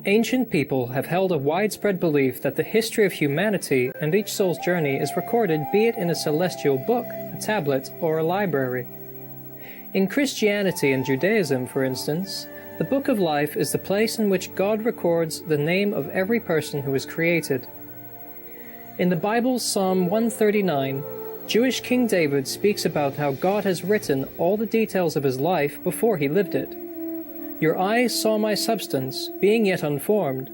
Ancient people have held a widespread belief that the history of humanity and each soul's journey is recorded, be it in a celestial book, a tablet, or a library. In Christianity and Judaism, for instance, the Book of Life is the place in which God records the name of every person who is created. In the Bible's Psalm 139, Jewish King David speaks about how God has written all the details of his life before he lived it. Your eyes saw my substance, being yet unformed,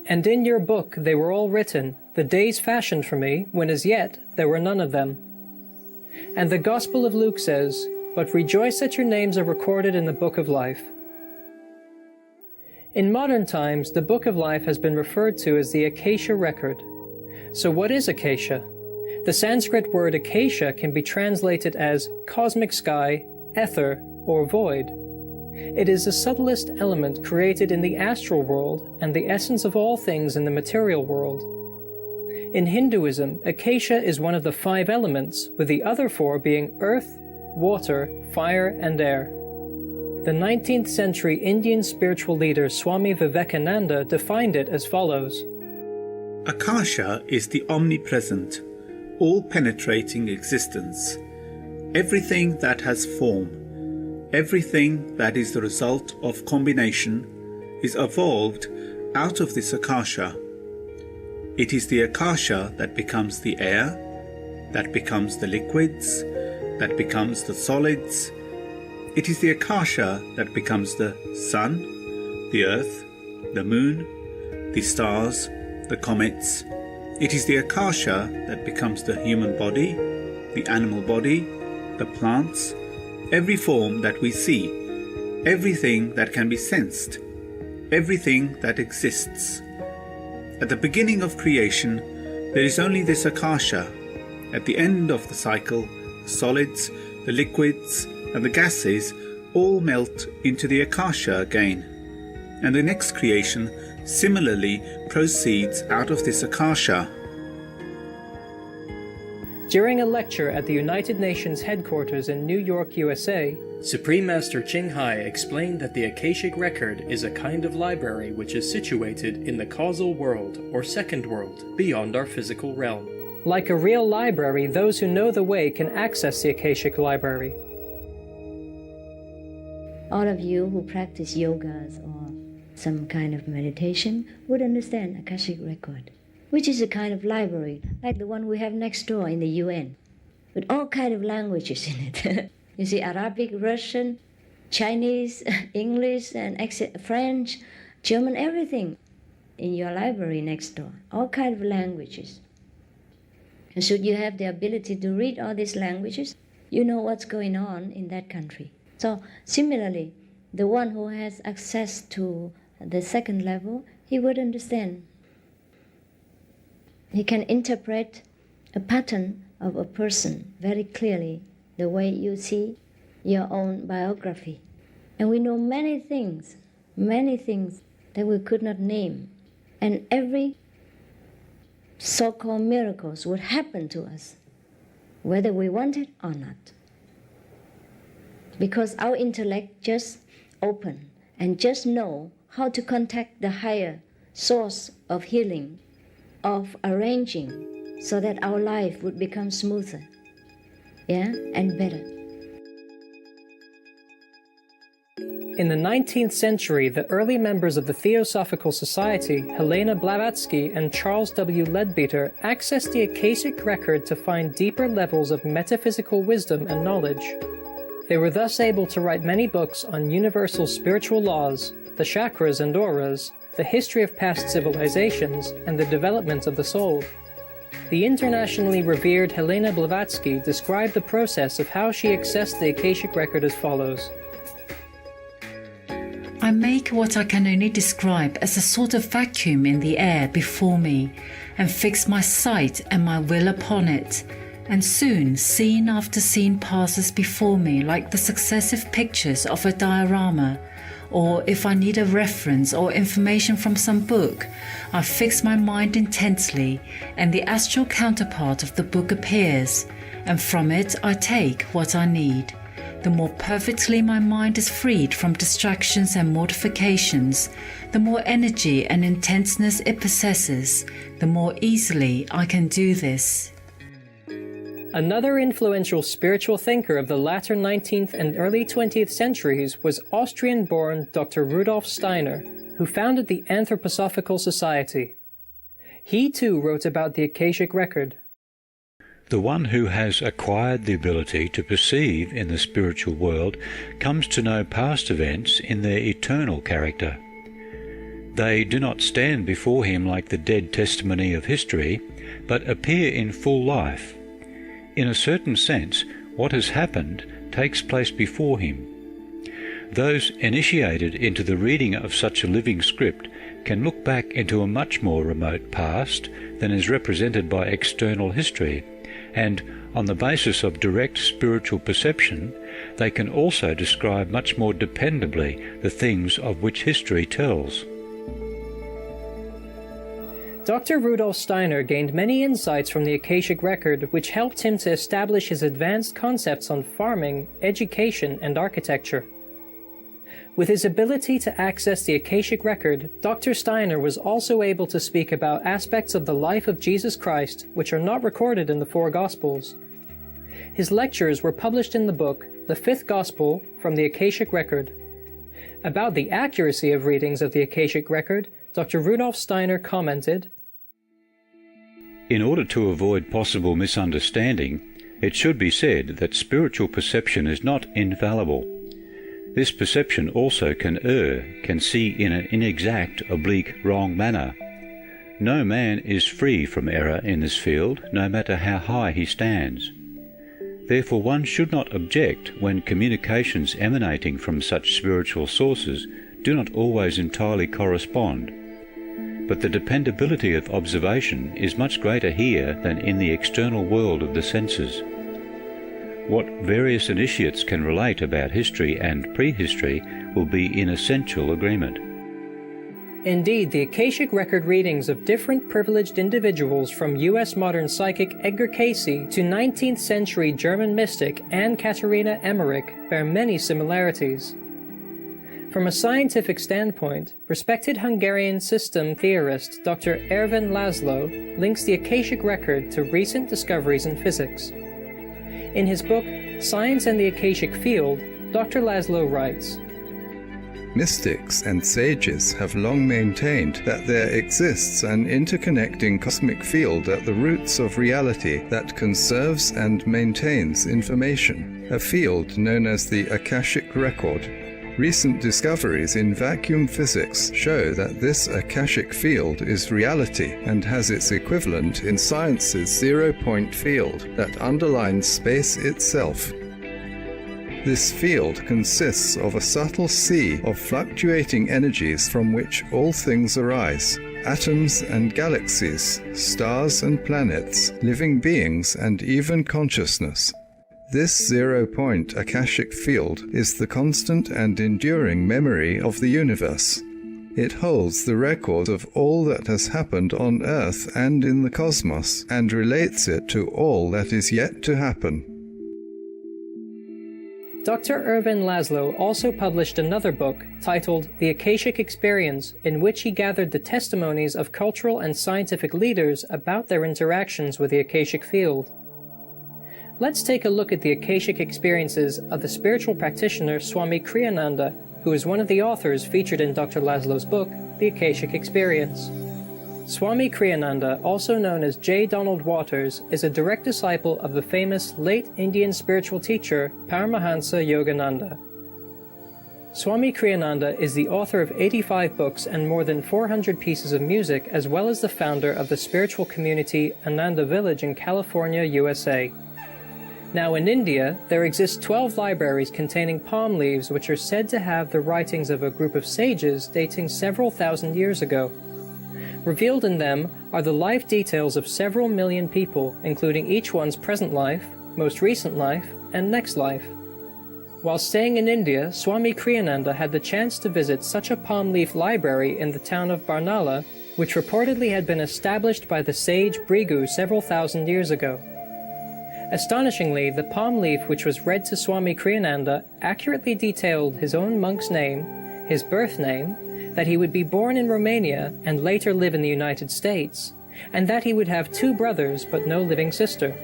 and in your book they were all written, the days fashioned for me, when as yet there were none of them. And the Gospel of Luke says, but rejoice that your names are recorded in the Book of Life. In modern times, the Book of Life has been referred to as the Acacia Record. So what is Acacia? The Sanskrit word Acacia can be translated as cosmic sky, ether, or void. It is the subtlest element created in the astral world and the essence of all things in the material world. In Hinduism, Acacia is one of the 5 elements, with the other 4 being earth, water, fire, and air. The 19th century Indian spiritual leader Swami Vivekananda defined it as follows. Akasha is the omnipresent, all-penetrating existence. Everything that has form, everything that is the result of combination, is evolved out of this Akasha. It is the Akasha that becomes the air, that becomes the liquids, that becomes the solids. It is the Akasha that becomes the sun, the earth, the moon, the stars, the comets. It is the Akasha that becomes the human body, the animal body, the plants, every form that we see, everything that can be sensed, everything that exists. At the beginning of creation, there is only this Akasha. At the end of the cycle, the solids, the liquids, and the gases all melt into the Akasha again. And the next creation similarly proceeds out of this Akasha. During a lecture at the United Nations headquarters in New York, USA, Supreme Master Ching Hai explained that the Akashic Record is a kind of library which is situated in the causal world, or second world, beyond our physical realm. Like a real library, those who know the way can access the Akashic Library. All of you who practice yogas or some kind of meditation would understand Akashic Record, which is a kind of library, like the one we have next door in the UN, with all kinds of languages in it. You see Arabic, Russian, Chinese, English, and French, German, everything in your library next door, all kinds of languages. And should you have the ability to read all these languages, you know what's going on in that country. So similarly, the one who has access to the second level, he would understand. He can interpret a pattern of a person very clearly, the way you see your own biography. And we know many things that we could not name. And every so-called miracles would happen to us, whether we want it or not. Because our intellect just open and just know how to contact the higher source of healing, of arranging, so that our life would become smoother, and better. In the 19th century, the early members of the Theosophical Society, Helena Blavatsky and Charles W. Leadbeater, accessed the Akashic Record to find deeper levels of metaphysical wisdom and knowledge. They were thus able to write many books on universal spiritual laws, the chakras and auras, the history of past civilizations, and the development of the soul. The internationally revered Helena Blavatsky described the process of how she accessed the Akashic Record as follows. I make what I can only describe as a sort of vacuum in the air before me, and fix my sight and my will upon it, and soon scene after scene passes before me like the successive pictures of a diorama, or if I need a reference or information from some book, I fix my mind intensely, and the astral counterpart of the book appears, and from it I take what I need. the more perfectly my mind is freed from distractions and mortifications, the more energy and intenseness it possesses, the more easily I can do this. Another influential spiritual thinker of the latter 19th and early 20th centuries was Austrian-born Dr. Rudolf Steiner, who founded the Anthroposophical Society. He too wrote about the Akashic Record. The one who has acquired the ability to perceive in the spiritual world comes to know past events in their eternal character. They do not stand before him like the dead testimony of history, but appear in full life. In a certain sense, what has happened takes place before him. Those initiated into the reading of such a living script can look back into a much more remote past than is represented by external history, and on the basis of direct spiritual perception, they can also describe much more dependably the things of which history tells. Dr. Rudolf Steiner gained many insights from the Akashic Record which helped him to establish his advanced concepts on farming, education, and architecture. With his ability to access the Akashic Record, Dr. Steiner was also able to speak about aspects of the life of Jesus Christ which are not recorded in the four Gospels. His lectures were published in the book, The Fifth Gospel from the Akashic Record. About the accuracy of readings of the Akashic Record, Dr. Rudolf Steiner commented, In order to avoid possible misunderstanding, it should be said that spiritual perception is not infallible. This perception also can err, can see in an inexact, oblique, wrong manner. No man is free from error in this field, no matter how high he stands. Therefore one should not object when communications emanating from such spiritual sources do not always entirely correspond. But the dependability of observation is much greater here than in the external world of the senses. What various initiates can relate about history and prehistory will be in essential agreement. Indeed, the Akashic Record readings of different privileged individuals from U.S. modern psychic Edgar Cayce to 19th century German mystic Anne Katharina Emmerich bear many similarities. From a scientific standpoint, respected Hungarian system theorist Dr. Ervin Laszlo links the Akashic Record to recent discoveries in physics. In his book, Science and the Akashic Field, Dr. Laszlo writes, Mystics and sages have long maintained that there exists an interconnecting cosmic field at the roots of reality that conserves and maintains information, a field known as the Akashic Record. Recent discoveries in vacuum physics show that this Akashic field is reality and has its equivalent in science's zero-point field that underlines space itself. This field consists of a subtle sea of fluctuating energies from which all things arise: atoms and galaxies, stars and planets, living beings, and even consciousness. This zero-point Akashic field is the constant and enduring memory of the universe. It holds the record of all that has happened on Earth and in the cosmos, and relates it to all that is yet to happen. Dr. Ervin Laszlo also published another book titled The Akashic Experience, in which he gathered the testimonies of cultural and scientific leaders about their interactions with the Akashic field. Let's take a look at the Akashic experiences of the spiritual practitioner Swami Kriyananda, who is one of the authors featured in Dr. Laszlo's book, The Akashic Experience. Swami Kriyananda, also known as J. Donald Waters, is a direct disciple of the famous late Indian spiritual teacher Paramahansa Yogananda. Swami Kriyananda is the author of 85 books and more than 400 pieces of music, as well as the founder of the spiritual community Ananda Village in California, USA. Now in India, there exist 12 libraries containing palm leaves which are said to have the writings of a group of sages dating several thousand years ago. Revealed in them are the life details of several million people, including each one's present life, most recent life, and next life. While staying in India, Swami Kriyananda had the chance to visit such a palm leaf library in the town of Barnala, which reportedly had been established by the sage Brigu several thousand years ago. Astonishingly, the palm leaf which was read to Swami Kriyananda accurately detailed his own monk's name, his birth name, that he would be born in Romania and later live in the United States, and that he would have 2 brothers but no living sister.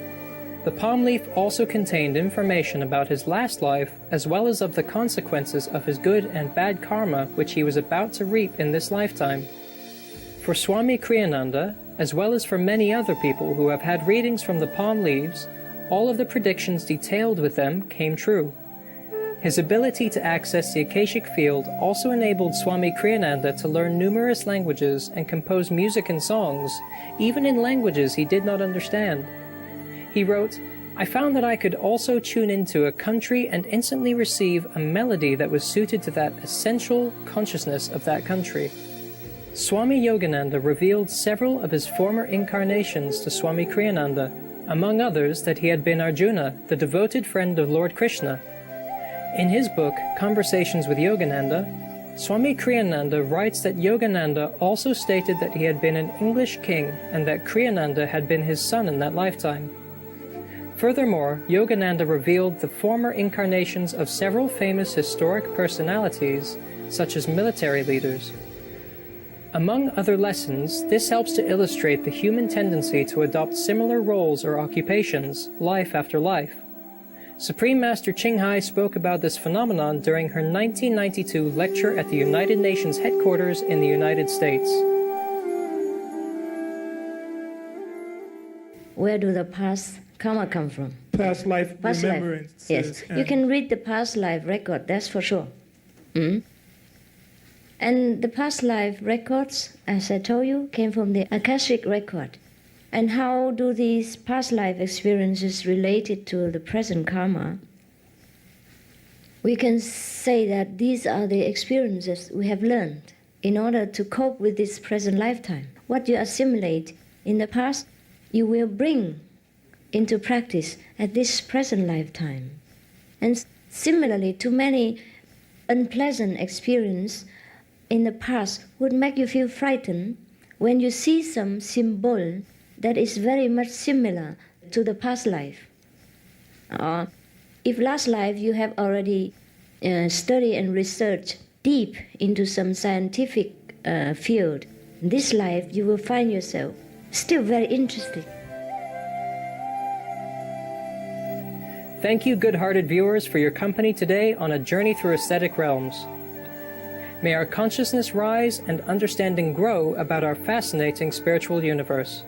The palm leaf also contained information about his last life as well as of the consequences of his good and bad karma which he was about to reap in this lifetime. For Swami Kriyananda, as well as for many other people who have had readings from the palm leaves, all of the predictions detailed with them came true. His ability to access the Akashic field also enabled Swami Kriyananda to learn numerous languages and compose music and songs, even in languages he did not understand. He wrote, "I found that I could also tune into a country and instantly receive a melody that was suited to that essential consciousness of that country." Swami Yogananda revealed several of his former incarnations to Swami Kriyananda, among others that he had been Arjuna, the devoted friend of Lord Krishna. In his book, Conversations with Yogananda, Swami Kriyananda writes that Yogananda also stated that he had been an English king and that Kriyananda had been his son in that lifetime. Furthermore, Yogananda revealed the former incarnations of several famous historic personalities, such as military leaders. Among other lessons, this helps to illustrate the human tendency to adopt similar roles or occupations, life after life. Supreme Master Ching Hai spoke about this phenomenon during her 1992 lecture at the United Nations headquarters in the United States. Where do the past karma come from? Past life Past life. remembrances. Yes, you can read the past life record, that's for sure. And the past life records, as I told you, came from the Akashic record. And how do these past life experiences related to the present karma? We can say that these are the experiences we have learned in order to cope with this present lifetime. What you assimilate in the past, you will bring into practice at this present lifetime. And similarly, too many unpleasant experiences in the past would make you feel frightened when you see some symbol that is very much similar to the past life. If last life you have already studied and researched deep into some scientific field, this life you will find yourself still very interested. Thank you, good-hearted viewers, for your company today on a journey through aesthetic realms. May our consciousness rise and understanding grow about our fascinating spiritual universe.